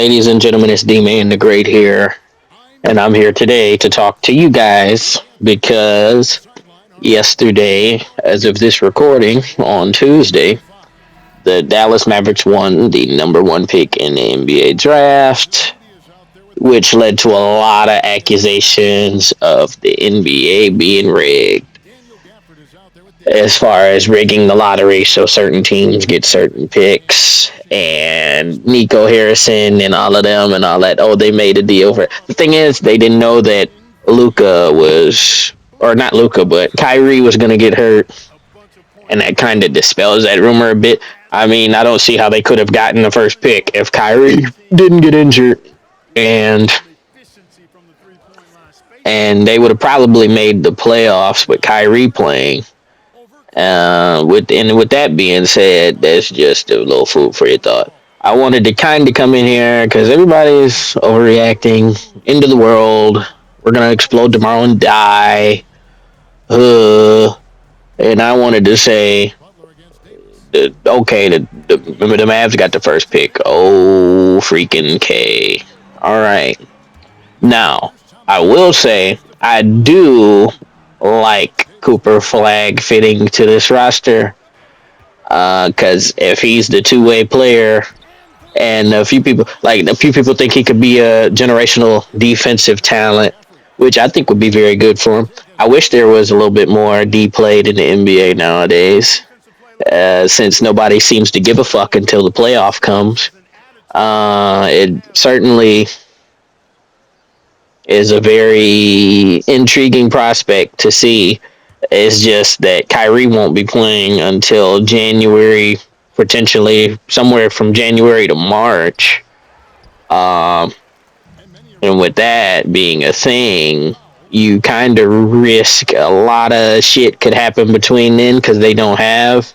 ladies and gentlemen, it's D-Man the Great here, and I'm here today to talk to you guys because yesterday, as of this recording on Tuesday, the Dallas Mavericks won the number one pick in the NBA draft, which led to a lot of accusations of the NBA being rigged as far as rigging the lottery so certain teams get certain picks and Nico Harrison and all of them and all that. Oh, they made a deal for it. The thing is, they didn't know that Luca was, or not Luca, but Kyrie was going to get hurt, and that kind of dispels that rumor a bit. I mean, I don't see how they could have gotten the first pick if Kyrie didn't get injured, and they would have probably made the playoffs with Kyrie playing. With that being said, that's just a little food for your thought. I wanted to kind of come in here because everybody's overreacting. End of the world. We're gonna explode tomorrow and die. And I wanted to say, okay, the Mavs got the first pick. Oh, freaking K. All right. Now, I will say I do like Cooper Flag fitting to this roster. Because if he's the two-way player, and a few people think he could be a generational defensive talent, which I think would be very good for him. I wish there was a little bit more D played in the NBA nowadays, since nobody seems to give a fuck until the playoff comes. It certainly is a very intriguing prospect to see. It's just that Kyrie won't be playing until January, potentially somewhere from January to March. Um, and with that being a thing, you kind of risk a lot of shit could happen between then because they don't have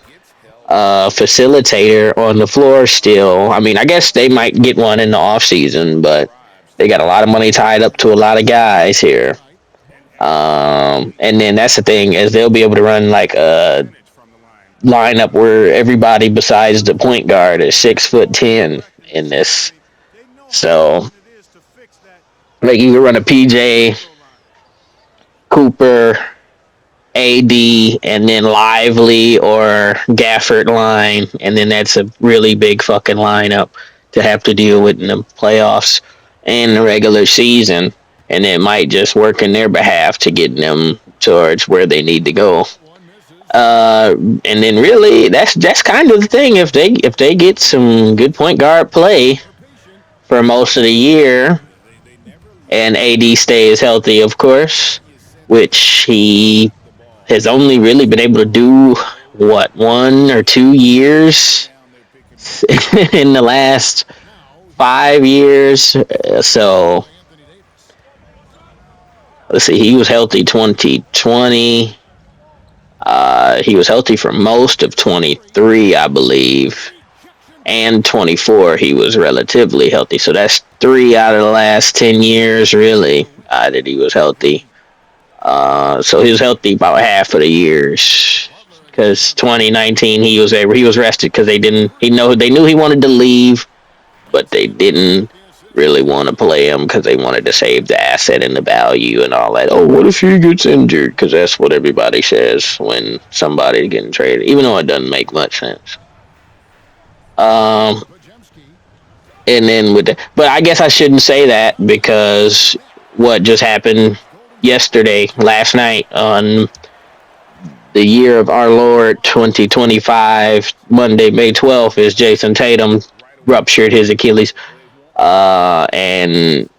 a facilitator on the floor still. I mean, I guess they might get one in the off season, but they got a lot of money tied up to a lot of guys here. And then that's the thing is they'll be able to run like a lineup where everybody besides the point guard is 6'10" in this. So like you can run a PJ, Cooper, AD, and then Lively or Gafford line, and then that's a really big fucking lineup to have to deal with in the playoffs and the regular season. And it might just work in their behalf to get them towards where they need to go. And then really, that's kind of the thing. If they get some good point guard play for most of the year, and AD stays healthy, of course, which he has only really been able to do 1 or 2 years in the last 5 years. So let's see, he was healthy 2020. He was healthy for most of 23, I believe, and 24. He was relatively healthy. So that's 3 out of the last 10 years, really, that he was healthy. So he was healthy about half of the years. Because 2019 he was rested because they knew he wanted to leave, but they didn't really want to play him because they wanted to save the asset and the value and all that. Oh, what if he gets injured? Because that's what everybody says when somebody's getting traded, even though it doesn't make much sense. Um, and then but I guess I shouldn't say that because what just happened last night on the year of our Lord 2025, Monday, May 12th, is Jason Tatum ruptured his Achilles. And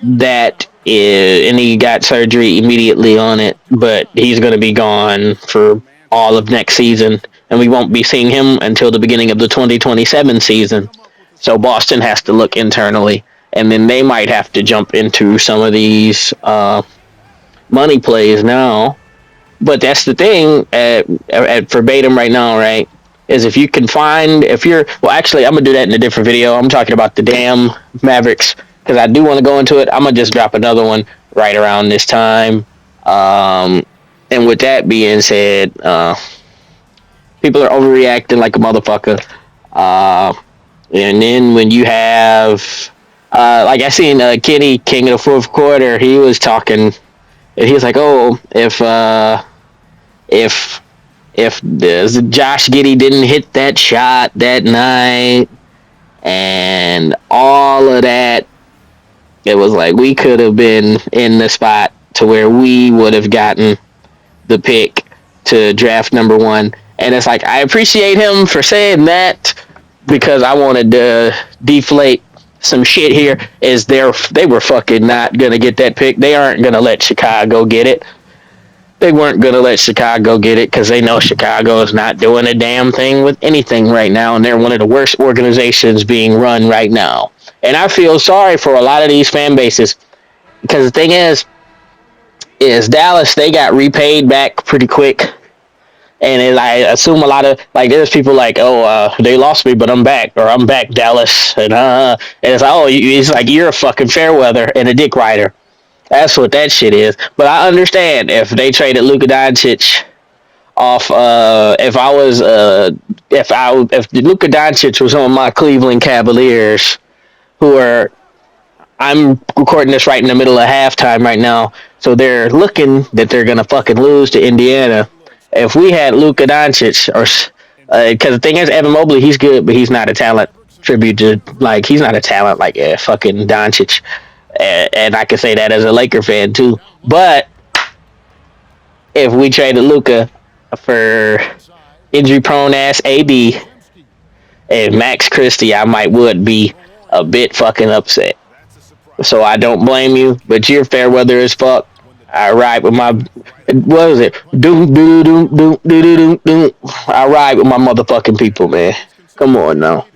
and he got surgery immediately on it, but he's going to be gone for all of next season, and we won't be seeing him until the beginning of the 2027 season. So Boston has to look internally, and then they might have to jump into some of these money plays now. But that's the thing at verbatim right now, right? Is actually, I'm gonna do that in a different video. I'm talking about the damn Mavericks because I do want to go into it. I'm gonna just drop another one right around this time. And with that being said, people are overreacting like a motherfucker. And then when you have, like I seen Kenny King of the fourth quarter, he was talking. He was like, "Oh, if Josh Giddey didn't hit that shot that night and all of that, it was like we could have been in the spot to where we would have gotten the pick to draft number one." And it's like I appreciate him for saying that because I wanted to deflate some shit here. Is they were fucking not gonna get that pick. They aren't gonna let Chicago get it. They weren't gonna let Chicago get it because they know Chicago is not doing a damn thing with anything right now, and they're one of the worst organizations being run right now. And I feel sorry for a lot of these fan bases because the thing is Dallas they got repaid back pretty quick. And I assume a lot of like there's people like, oh, they lost me, but I'm back, or I'm back, Dallas, and it's like, oh, it's like you're a fucking fair weather and a dick rider. That's what that shit is. But I understand if they traded Luka Doncic off. If Luka Doncic was on my Cleveland Cavaliers, who are I'm recording this right in the middle of halftime right now, so they're looking that they're gonna fucking lose to Indiana. If we had Luka Doncic, or because the thing is, Evan Mobley, he's good, but he's not a talent tribute to like he's not a talent like fucking Doncic, and I can say that as a Laker fan too. But if we traded Luka for injury prone ass AD and Max Christie, I might would be a bit fucking upset. So I don't blame you, but you're fair weather as fuck. I ride with my what is it? Do do do do do do do do. I ride with my motherfucking people, man. Come on now.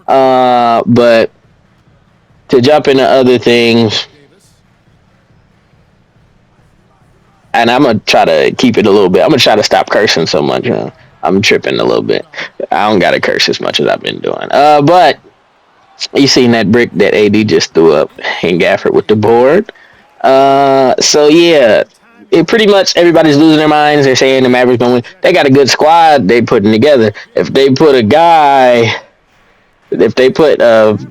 But to jump into other things, and I'm gonna try to keep it a little bit. I'm gonna try to stop cursing so much. I'm tripping a little bit. I don't gotta curse as much as I've been doing. But you seen that brick that AD just threw up in Gafford with the board. So yeah, it pretty much everybody's losing their minds. They're saying the Mavericks don't win. They got a good squad they putting together. If they put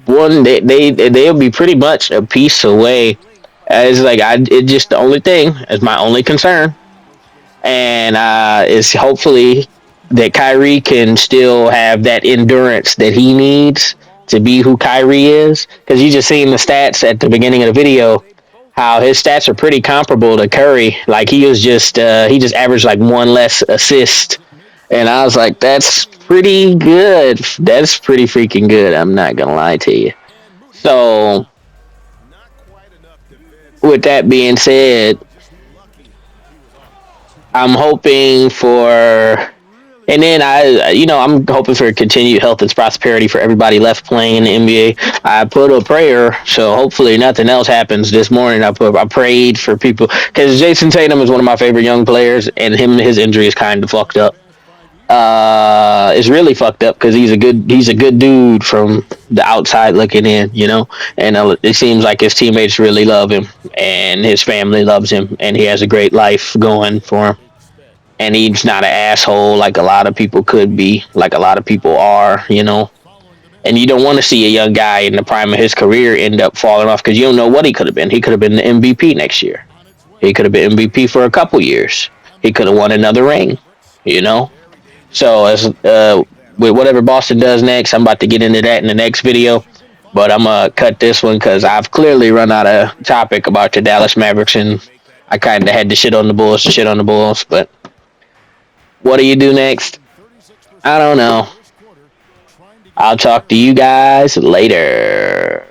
one, they'll be pretty much a piece away. It's like it just the only thing is my only concern, and is hopefully that Kyrie can still have that endurance that he needs to be who Kyrie is. Because you just seen the stats at the beginning of the video, how his stats are pretty comparable to Curry. Like he just averaged like one less assist, and I was like, that's pretty good. That's pretty freaking good. I'm not gonna lie to you. So with that being said, I'm hoping for and then I'm hoping for continued health and prosperity for everybody left playing in the NBA. I put a prayer, so hopefully nothing else happens this morning. I prayed for people because Jason Tatum is one of my favorite young players, and his injury is kind of fucked up. It's really fucked up because he's a good dude from the outside looking in, and it seems like his teammates really love him, and his family loves him, and he has a great life going for him, and he's not an asshole like a lot of people could be, like a lot of people are. And you don't want to see a young guy in the prime of his career end up falling off because you don't know what he could have been. He could have been the MVP next year. He could have been MVP for a couple years. He could have won another ring. You know. So as with whatever Boston does next, I'm about to get into that in the next video. But I'm gonna cut this one because I've clearly run out of topic about the Dallas Mavericks, and I kind of had to shit on the Bulls. But what do you do next? I don't know. I'll talk to you guys later.